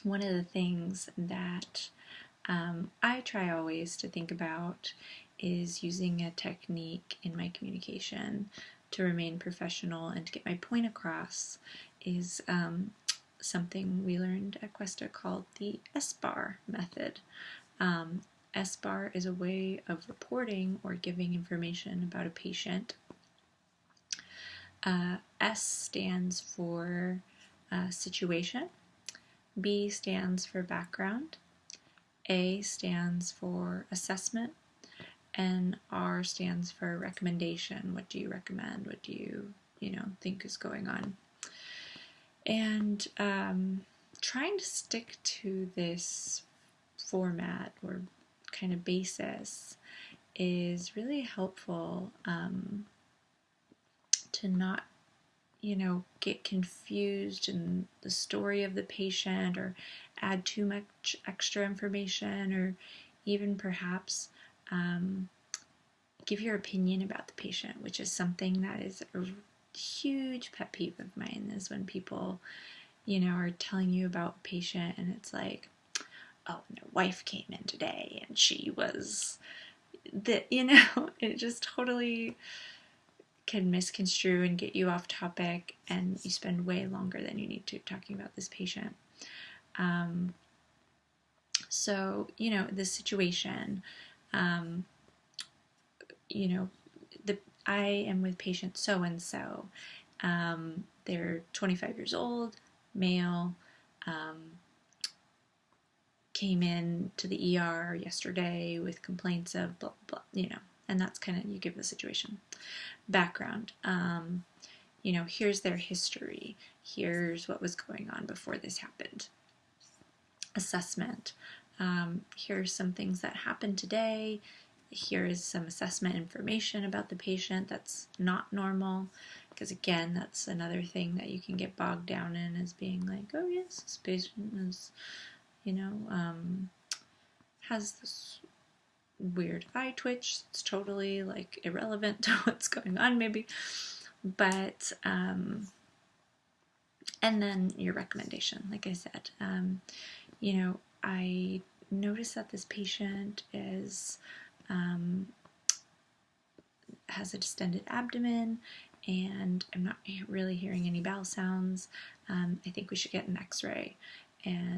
one of the things that I try always to think about is using a technique in my communication to remain professional and to get my point across is something we learned at Questa called the SBAR method. SBAR is a way of reporting or giving information about a patient. S stands for situation, B stands for background, A stands for assessment, and R stands for recommendation. What do you recommend? What do you think is going on? And trying to stick to this format or kind of basis is really helpful to not get confused in the story of the patient or add too much extra information, or even perhaps give your opinion about the patient, which is something that is a huge pet peeve of mine, is when people are telling you about a patient and it's like, oh, my wife came in today and she was it just totally can misconstrue and get you off topic, and you spend way longer than you need to talking about this patient. So, this situation, I am with patient so-and-so. They're 25 years old, male, came in to the ER yesterday with complaints of blah, blah, and that's kind of, you give the situation. Background, here's their history. Here's what was going on before this happened. Assessment, here's some things that happened today. Here is some assessment information about the patient that's not normal, because again, that's another thing that you can get bogged down in, as being like, oh yes, this patient is, has this weird eye twitch. It's totally like irrelevant to what's going on maybe, but and then your recommendation, like I said, I noticed that this patient is has a distended abdomen, and I'm not really hearing any bowel sounds. I think we should get an x-ray. And